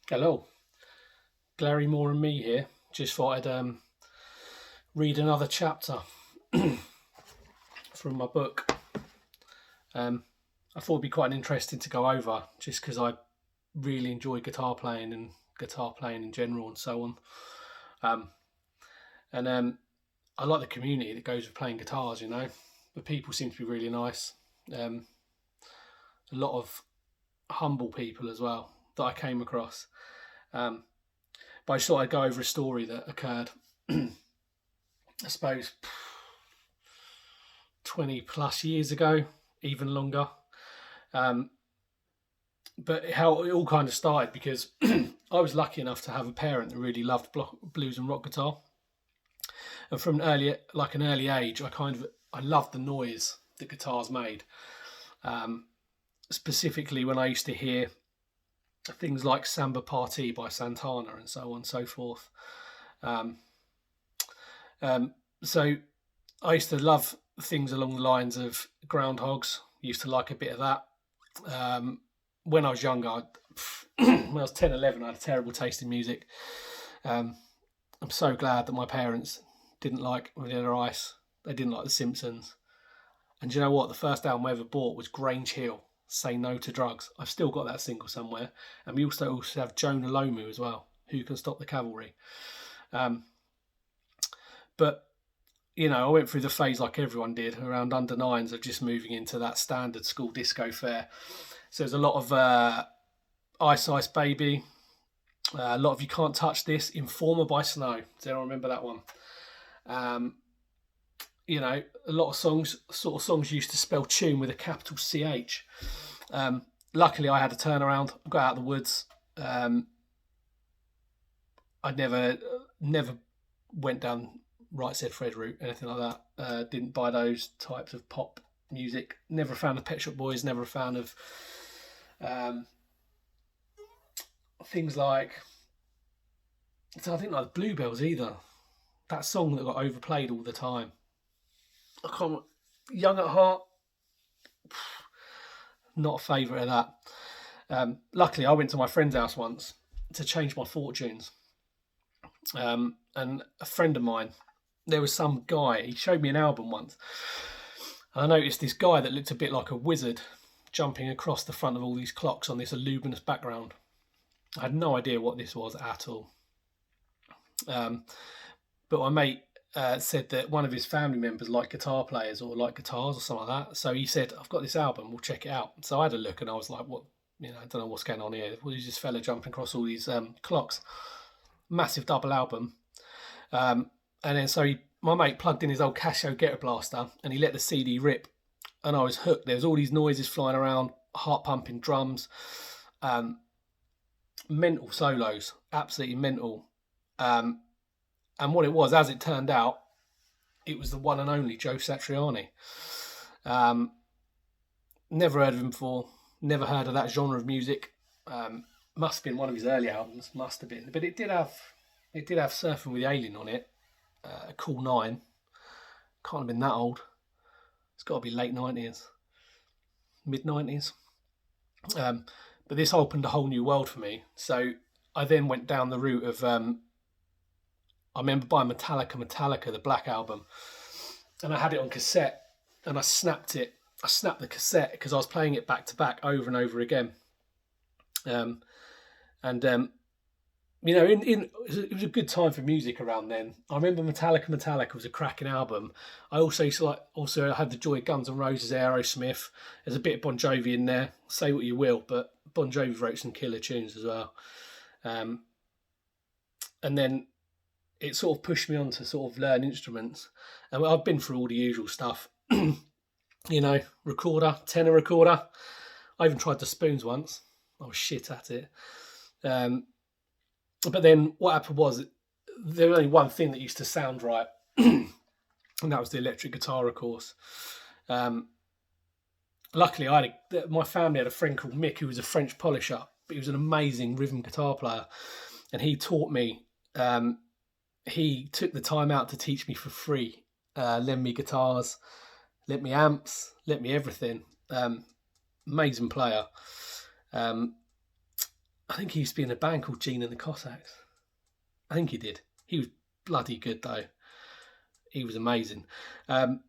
Hello, Glary Moore and me here. Just thought I'd read another chapter from my book. Um, I thought it'd be quite interesting to go over, just because I really enjoy guitar playing and guitar playing in general and so on. Um, and I like the community that goes with playing guitars. The people seem to be really nice. Um, a lot of humble people as well that I came across. Um, but I just thought I'd go over a story that occurred, I suppose, 20 plus years ago, even longer. Um, but how it all kind of started because I was lucky enough to have a parent that really loved blues and rock guitar, and from an early age, I loved the noise that guitars made. Um, Specifically, when I used to hear things like Samba Party by Santana and so on and so forth. Um, um, so I used to love things along the lines of Groundhogs. Used to like a bit of that. Um, when I was younger, when I was 10, 11, I had a terrible taste in music. Um, I'm so glad that my parents didn't like Vanilla Ice. They didn't like The Simpsons. And do you know what? The first album I ever bought was Grange Hill, Say No to Drugs. I've still got that single somewhere. And we also have Jonah Lomu as well, Who Can Stop the Cavalry. Um, but I went through the phase like everyone did around under nines of just moving into that standard school disco fare. So there's a lot of Ice Ice Baby, a lot of You Can't Touch This, Informer by Snow. Does anyone remember that one? Um, a lot of songs used to spell tune with a capital CH. Luckily, I had a turnaround, got out of the woods. I never went down Right Said Fred route, anything like that. Didn't buy those types of pop music. Never a fan of Pet Shop Boys. Never a fan of um, things like, I think, like the Bluebells either. That song that got overplayed all the time. I can't. Young at Heart, not a favourite of that. Luckily, I went to my friend's house once to change my fortunes. And a friend of mine, there was some guy, he showed me an album once. And I noticed this guy that looked a bit like a wizard jumping across the front of all these clocks on this luminous background. I had no idea what this was at all. But my mate said that one of his family members liked guitar players or liked guitars or something like that. So he said, I've got this album, we'll check it out. So I had a look and I was like, what? I don't know what's going on here. What is this fella jumping across all these clocks? Massive double album. And then my mate plugged in his old Casio Ghetto Blaster and he let the CD rip. And I was hooked. There was all these noises flying around, heart pumping drums, mental solos, absolutely mental. And what it was, as it turned out, it was the one and only Joe Satriani. Never heard of him before. Never heard of that genre of music. Must have been one of his early albums. Must have been, but it did have Surfing with the Alien on it. A Cool Nine. Can't have been that old. It's got to be late 90s, mid 90s. But this opened a whole new world for me. So I then went down the route of. I remember buying Metallica, the Black Album, and I had it on cassette, and I snapped it. I snapped the cassette because I was playing it back to back over and over again. It was a good time for music around then. I remember Metallica was a cracking album. I also used to also had the joy of Guns N' Roses, Aerosmith. There's a bit of Bon Jovi in there. Say what you will, but Bon Jovi wrote some killer tunes as well. And then it sort of pushed me on to sort of learn instruments. And I've been through all the usual stuff. Recorder, tenor recorder. I even tried the spoons once. I was shit at it. But then what happened was there was only one thing that used to sound right, and that was the electric guitar, of course. Luckily, my family had a friend called Mick who was a French polisher, but he was an amazing rhythm guitar player, and he taught me. He took the time out to teach me for free, lend me guitars, lent me amps, lent me everything. Amazing player. I think he used to be in a band called Gene and the Cossacks. I think he did. He was bloody good though. He was amazing. But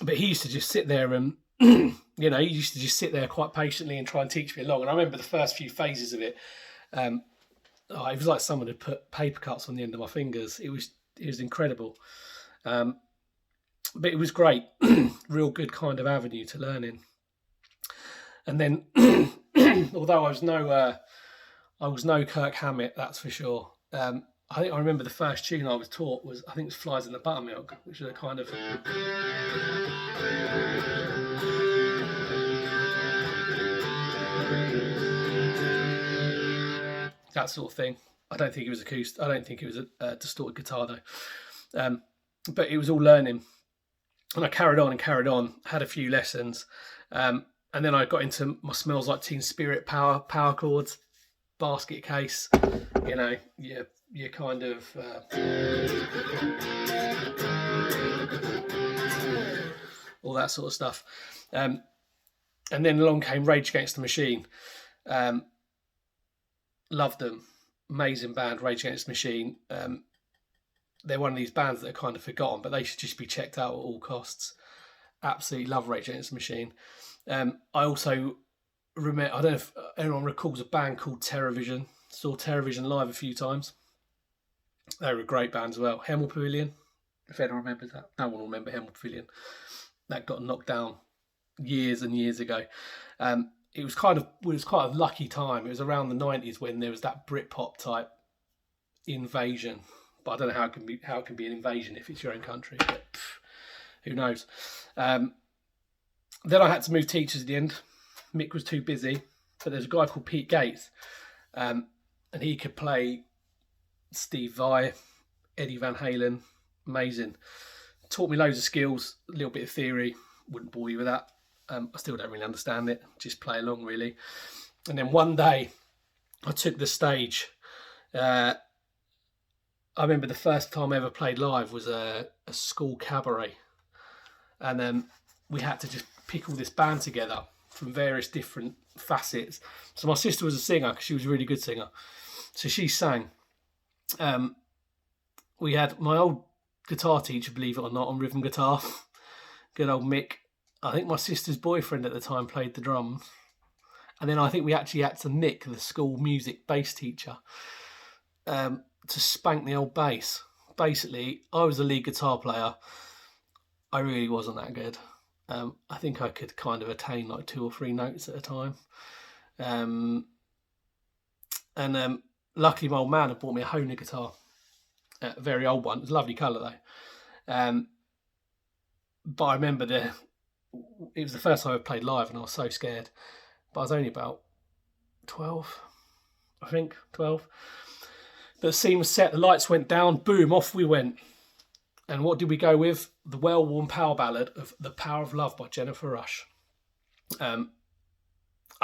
he used to just sit there and, he used to just sit there quite patiently and try and teach me along. And I remember the first few phases of it. It was like someone had put paper cuts on the end of my fingers. It was incredible. But it was great. Real good kind of avenue to learning. And then, although I was no Kirk Hammett, that's for sure. I think I remember the first tune I was taught was, I think it was Flies in the Buttermilk, which is a kind of... that sort of thing. I don't think it was acoustic. I don't think it was a distorted guitar though. But it was all learning. And I carried on, had a few lessons. And then I got into my Smells Like Teen Spirit power chords, basket case, your kind of all that sort of stuff. And then along came Rage Against the Machine. Loved them. Amazing band, Rage Against the Machine. They're one of these bands that are kind of forgotten, but they should just be checked out at all costs. Absolutely love Rage Against the Machine. I also remember, I don't know if anyone recalls a band called Terrorvision. Saw Terrorvision live a few times. They were a great band as well. Hemel Pavilion, if anyone remembers that. No one will remember Hemel Pavilion. That got knocked down years and years ago. It was quite a lucky time. It was around the 90s when there was that Britpop type invasion. But I don't know how it can be an invasion if it's your own country. But who knows? Then I had to move teachers at the end. Mick was too busy. But there's a guy called Pete Gates. And he could play Steve Vai, Eddie Van Halen. Amazing. Taught me loads of skills, a little bit of theory. Wouldn't bore you with that. I still don't really understand it. Just play along, really. And then one day, I took the stage. I remember the first time I ever played live was a school cabaret. And we had to just pick all this band together from various different facets. So my sister was a singer because she was a really good singer. So she sang. We had my old guitar teacher, believe it or not, on rhythm guitar. Good old Mick. I think my sister's boyfriend at the time played the drums. And then I think we actually had to nick the school music bass teacher to spank the old bass. Basically, I was a lead guitar player. I really wasn't that good. I think I could kind of attain like 2 or 3 notes at a time. And luckily my old man had bought me a Hohner guitar. A very old one. It was a lovely colour though. But I remember it was the first time I played live and I was so scared. But I was only about 12, I think, 12. The scene was set, the lights went down, boom, off we went. And what did we go with? The well-worn power ballad of The Power of Love by Jennifer Rush. I'm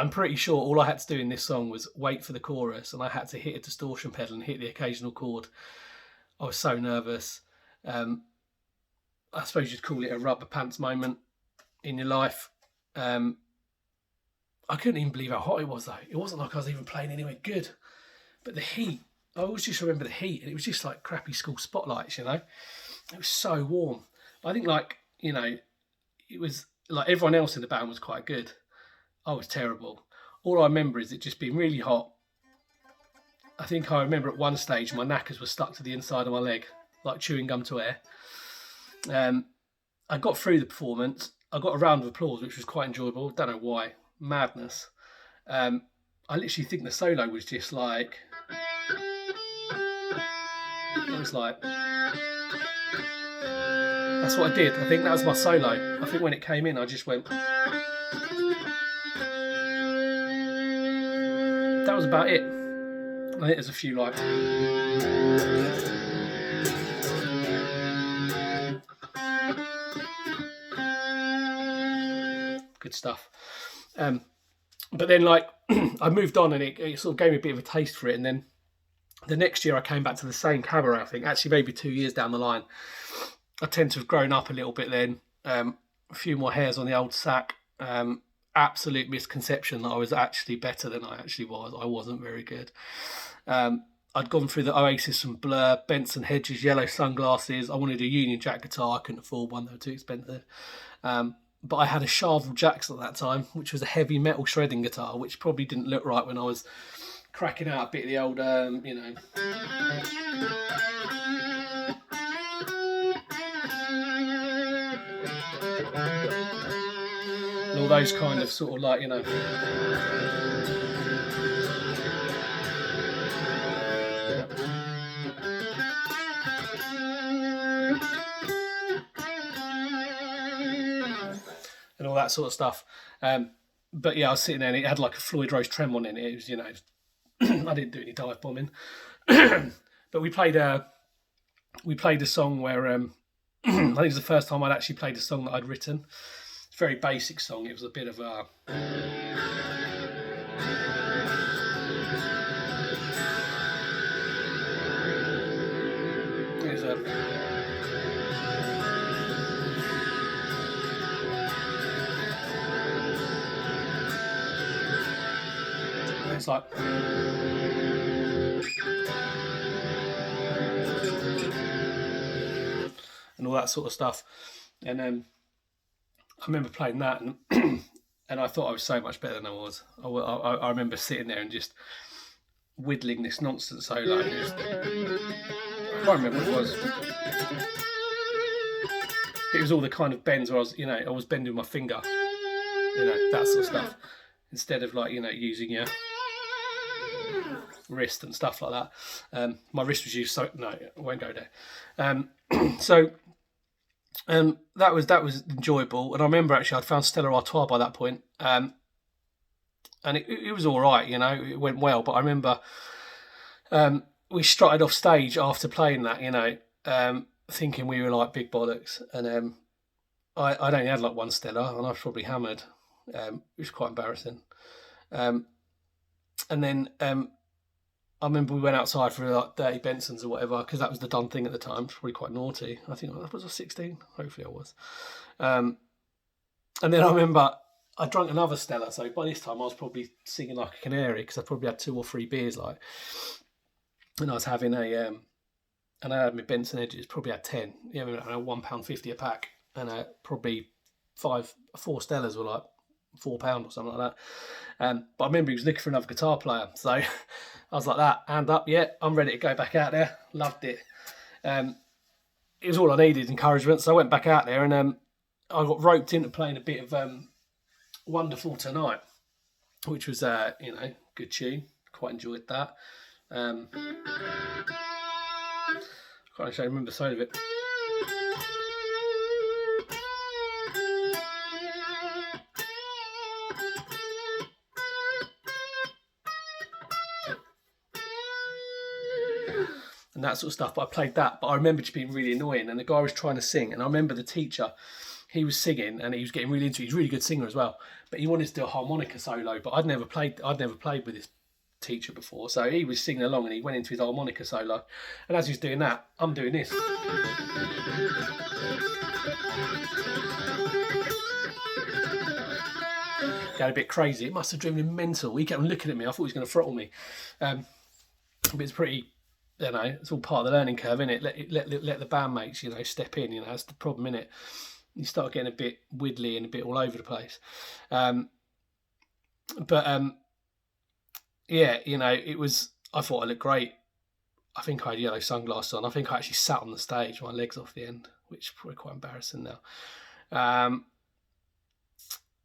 pretty sure all I had to do in this song was wait for the chorus and I had to hit a distortion pedal and hit the occasional chord. I was so nervous. I suppose you'd call it a rubber pants moment in your life. I couldn't even believe how hot it was though. It wasn't like I was even playing anywhere good. But the heat, I always just remember the heat. And it was just like crappy school spotlights, It was so warm. I think it was like everyone else in the band was quite good. I was terrible. All I remember is it just being really hot. I think I remember at one stage my knackers were stuck to the inside of my leg, like chewing gum to air. I got through the performance. I got a round of applause, which was quite enjoyable. Don't know why. Madness. I literally think the solo was just like... It was like... That's what I did. I think that was my solo. I think when it came in, I just went... That was about it. I think there's a few like... Good stuff. But then I moved on and it sort of gave me a bit of a taste for it. And then the next year I came back to the same cabaret, I think, actually maybe 2 years down the line. I tend to have grown up a little bit then. A few more hairs on the old sack. And absolute misconception that I was actually better than I actually was. I wasn't very good. I'd gone through the Oasis and Blur, Benson Hedges, yellow sunglasses. I wanted a Union Jack guitar. I couldn't afford one; they were too expensive. But I had a Charvel Jackson at that time, which was a heavy metal shredding guitar, which probably didn't look right when I was cracking out a bit of the old, and all those kind of sort of like, and all that sort of stuff. But yeah, I was sitting there and it had like a Floyd Rose Tremont in it. It was, I didn't do any dive bombing. But we played a song where I think it was the first time I'd actually played a song that I'd written. It's a very basic song. It was a bit of a... It was a... It's like... and all that sort of stuff. And I remember playing that, and and I thought I was so much better than I was. I remember sitting there and just whittling this nonsense solo. I can't remember what it was. It was all the kind of bends where I was bending my finger, that sort of stuff, instead of like using your wrist and stuff like that. My wrist was used, so no, I won't go there. So that was enjoyable, and I remember actually I'd found Stella Artois by that point, and it was all right, it went well. But I remember we strutted off stage after playing that, thinking we were like big bollocks, and I'd only had like one Stella, and I was probably hammered. It was quite embarrassing. And then I remember we went outside for like Dirty Bensons or whatever, because that was the done thing at the time. It was probably quite naughty. I think I was 16. Hopefully I was. And then I remember I drank another Stella. So by this time I was probably singing like a canary, because I probably had 2 or 3 beers, like. And I was having and I had my Benson Hedges, probably had 10. £1.50 a pack, and probably 4 Stellas were like £4 or something like that. But I remember he was looking for another guitar player, so I was like, that, hand up, yeah, I'm ready to go back out there. Loved it. It was all I needed, encouragement, so I went back out there, and I got roped into playing a bit of Wonderful Tonight, which was good tune. Quite enjoyed that. I can't actually remember the side of it. And that sort of stuff, but I played that. But I remember just being really annoying, and the guy was trying to sing, and I remember the teacher, he was singing, and he was getting really into it. He's a really good singer as well, but he wanted to do a harmonica solo, but I'd never played with this teacher before, so he was singing along, and he went into his harmonica solo, and as he was doing that, I'm doing this. Got a bit crazy. It must have driven him mental. He kept looking at me. I thought he was going to throttle me. But it's pretty, it's all part of the learning curve, isn't it? Let the bandmates, step in. That's the problem, isn't it? You start getting a bit widdly and a bit all over the place. Yeah, it was. I thought I looked great. I think I had yellow sunglasses on. I think I actually sat on the stage, my legs off the end, which is probably quite embarrassing now.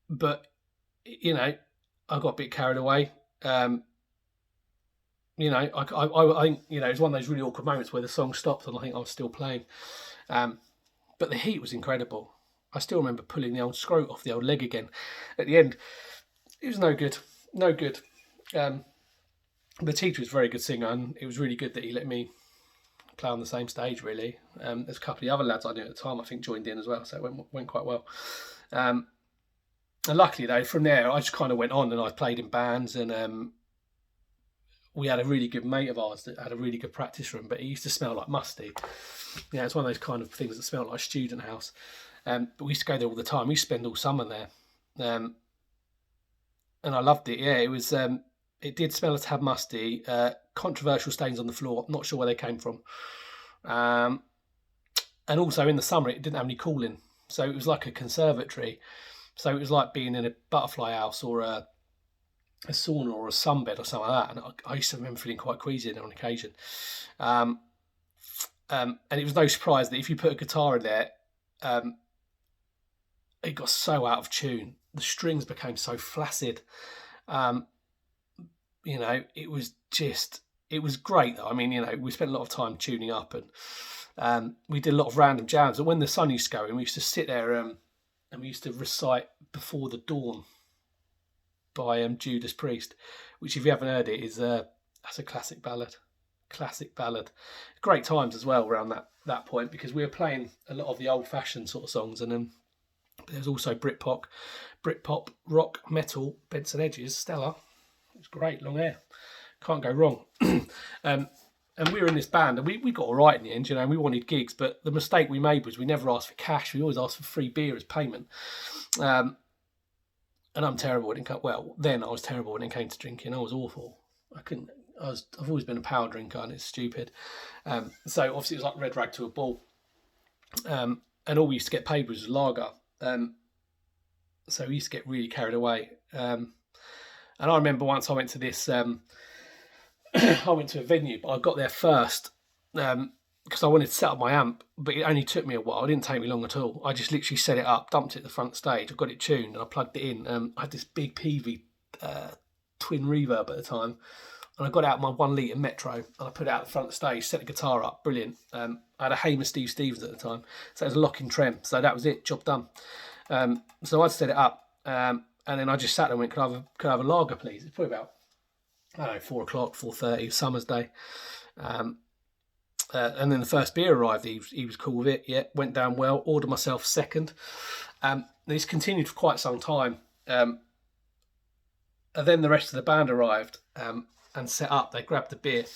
But I got a bit carried away. I think it was one of those really awkward moments where the song stopped and I think I was still playing. But the heat was incredible. I still remember pulling the old scrote off the old leg again at the end. It was no good. The teacher was a very good singer, and it was really good that he let me play on the same stage, really. There's a couple of other lads I knew at the time, I think, joined in as well, so it went quite well. And luckily, though, from there, I just kind of went on, and I played in bands, and we had a really good mate of ours that had a really good practice room, but it used to smell like musty. It's one of those kind of things that smell like a student house. But we used to go there all the time. We used to spend all summer there. and I loved it. Yeah, it was. It did smell a tad musty. Controversial stains on the floor. I'm not sure where they came from. Um, and also in the summer, it didn't have any cooling, so it was like a conservatory. So it was like being in a butterfly house or a sauna or a sunbed or something like that. And I used to remember feeling quite queasy on occasion. Um, and it was no surprise that if you put a guitar in there, um, it got so out of tune. The strings became so flaccid. Um, it was just, it was great though. I mean, we spent a lot of time tuning up, and we did a lot of random jams. And when the sun used to go in, we used to sit there and we used to recite Before the Dawn by Judas Priest, which if you haven't heard it, is that's a classic ballad. Classic ballad. Great times as well around that point, because we were playing a lot of the old fashioned sort of songs, and then there's also Britpop, rock, metal, Benson Hedges, Stella. It was great, long hair. Can't go wrong. And we were in this band, and we got all right in the end, and we wanted gigs, but the mistake we made was we never asked for cash. We always asked for free beer as payment. And I'm terrible when it came. Well, then I was terrible when it came to drinking. I was awful. I've always been a power drinker, and it's stupid. So obviously it was like red rag to a bull. And all we used to get paid was lager. So we used to get really carried away. And I remember once I went to this. I went to a venue, but I got there first because I wanted to set up my amp, but it only took me a while. It didn't take me long at all. I just literally set it up, dumped it at the front stage. I got it tuned and I plugged it in. I had this big Peavey twin reverb at the time, and I got out my 1 litre Metro and I put it out the front stage, set the guitar up, brilliant. I had a Hamer Steve Stevens at the time, so it was a lock-in trem. So that was it, job done. So I'd set it up, and then I just sat there and went, could I have a lager, please? It's probably about, I don't know, 4 o'clock, 4:30, summer's day. And then the first beer arrived. He was cool with it. Yeah, went down well. Ordered myself second. This continued for quite some time. And then the rest of the band arrived and set up. They grabbed the beer.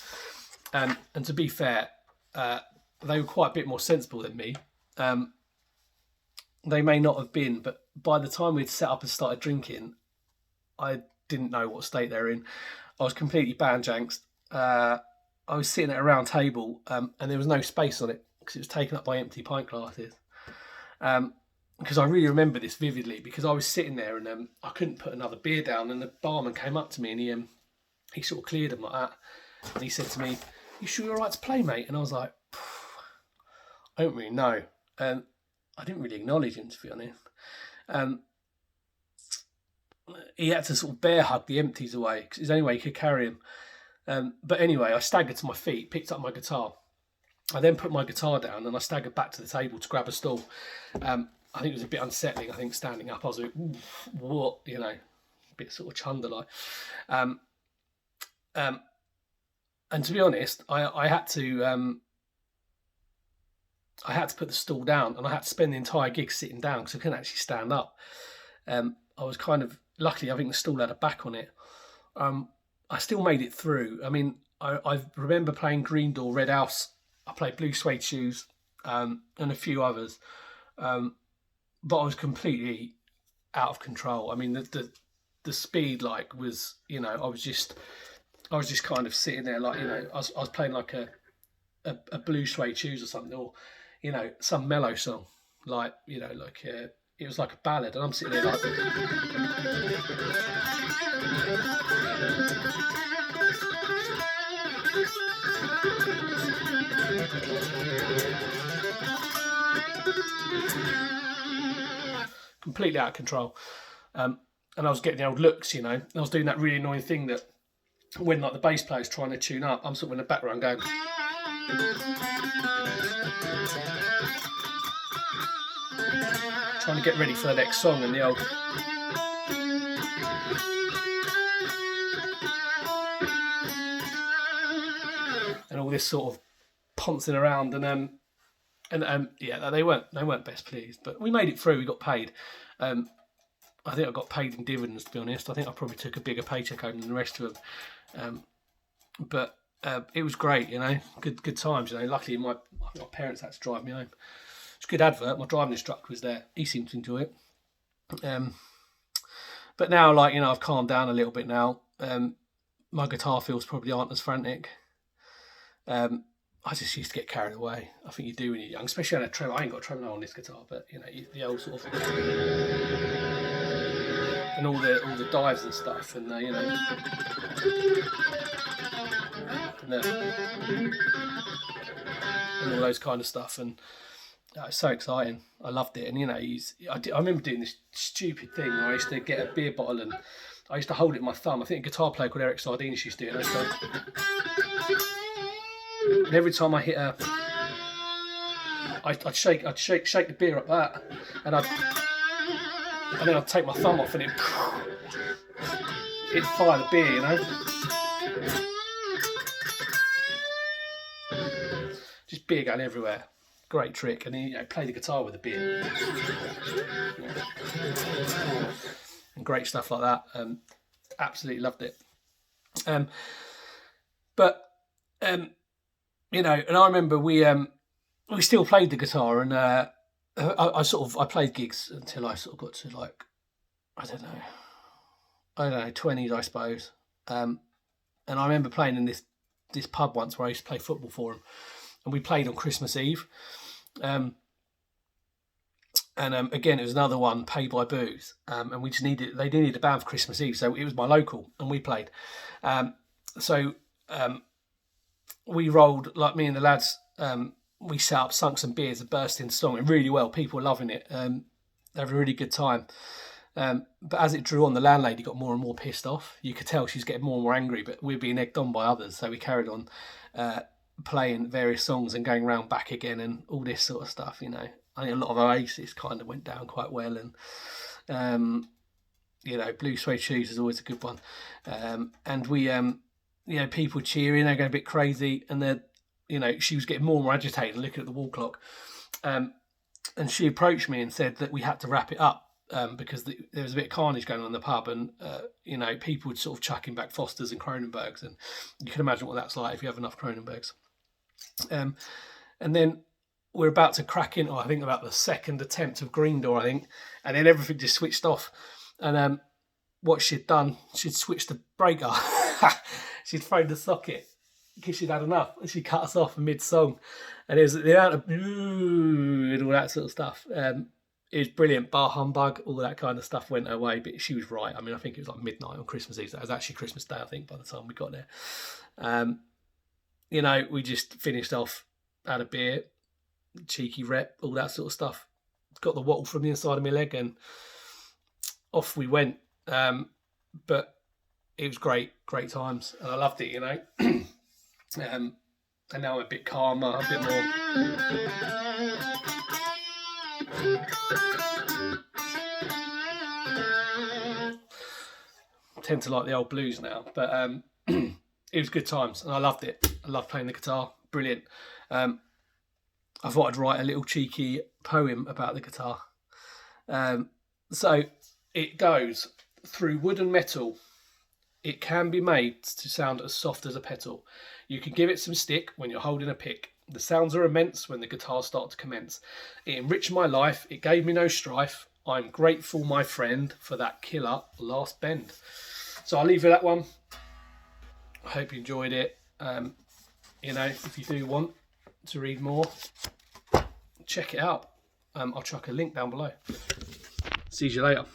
And to be fair, they were quite a bit more sensible than me. They may not have been, but by the time we'd set up and started drinking, I didn't know what state they're in. I was completely banjanxed. I was sitting at a round table, and there was no space on it because it was taken up by empty pint glasses. Because I really remember this vividly, because I was sitting there and I couldn't put another beer down, and the barman came up to me and he sort of cleared them like that, and he said to me, "You sure you're all right to play, mate?" And I was like, I don't really know. I didn't really acknowledge him, to be honest. He had to sort of bear hug the empties away because it's the only way he could carry him. But anyway, I staggered to my feet, picked up my guitar. I then put my guitar down and I staggered back to the table to grab a stool. I think it was a bit unsettling. I think standing up, I was like, what, a bit sort of chunder-like. And to be honest, I had to put the stool down, and I had to spend the entire gig sitting down because I couldn't actually stand up. I was kind of, luckily I think the stool had a back on it. I still made it through. I mean, I remember playing Green Door, Red House. I played Blue Suede Shoes, and a few others. But I was completely out of control. I mean, the speed was, I was just kind of sitting there I was playing like a Blue Suede Shoes or something, or some mellow song, it was like a ballad, and I'm sitting there like. Completely out of control. And I was getting the old looks, I was doing that really annoying thing that when the bass player's trying to tune up, I'm sort of in the background going. Trying to get ready for the next song, and the old. And all this sort of poncing around, and yeah, they weren't best pleased, but we made it through. We got paid. I think I got paid in dividends, to be honest. I think I probably took a bigger paycheck home than the rest of them. But it was great, good times. Luckily, my parents had to drive me home. It's a good advert. My driving instructor was there. He seemed to enjoy it. But But now, like, I've calmed down a little bit now. My guitar feels probably aren't as frantic. I just used to get carried away. I think you do when you're young, especially on a tremolo. I ain't got a tremolo on this guitar, but the old sort of, and all the dives and stuff, and and all those kind of stuff, and it's so exciting. I loved it, and I remember doing this stupid thing where I used to get a beer bottle and I used to hold it in my thumb. I think a guitar player called Eric Sardines used to do it. And every time I hit I'd shake the beer up that, and then I'd take my thumb off and it'd fire the beer, just beer going everywhere. Great trick, and then play the guitar with the beer, and great stuff like that. Absolutely loved it. And I remember we still played the guitar, and I played gigs until I sort of got to, like, I don't know, 20s, I suppose. And I remember playing in this pub once where I used to play football for them, and we played on Christmas Eve. And again, it was another one, pay by booze, and they did need a band for Christmas Eve, so it was my local, and we played. We rolled, like, me and the lads, we set up, sunk some beers and burst into song, and really well. People were loving it. They had a really good time. But as it drew on, the landlady got more and more pissed off. You could tell she was getting more and more angry, but we were being egged on by others, so we carried on playing various songs and going round back again and all this sort of stuff. I think a lot of Oasis kind of went down quite well, and Blue Suede Shoes is always a good one. And we people cheering, they're going a bit crazy, and she was getting more and more agitated, looking at the wall clock. And she approached me and said that we had to wrap it up because there was a bit of carnage going on in the pub, and people would sort of chucking back Fosters and Kronenbergs, and you can imagine what that's like if you have enough Kronenbergs. And then we're about to crack into, I think, about the second attempt of Green Door, I think, and then everything just switched off. And what she'd done, she'd switched the breaker. She'd thrown the socket because she'd had enough, and she cut us off mid-song. And it was the amount of and all that sort of stuff. It was brilliant. Bar humbug, all that kind of stuff went her way, but she was right. I mean, I think it was like midnight on Christmas Eve. That was actually Christmas Day, I think, by the time we got there. We just finished off, had a beer, cheeky rep, all that sort of stuff. Got the wattle from the inside of my leg, and off we went. But it was great times, and I loved it, and now I'm a bit calmer, a bit more. I tend to like the old blues now, but it was good times, and I loved it. I loved playing the guitar. Brilliant. I thought I'd write a little cheeky poem about the guitar. So it goes: through wood and metal, it can be made to sound as soft as a petal. You can give it some stick when you're holding a pick. The sounds are immense when the guitars start to commence. It enriched my life. It gave me no strife. I'm grateful, my friend, for that killer last bend. So I'll leave you that one. I hope you enjoyed it. If you do want to read more, check it out. I'll chuck a link down below. See you later.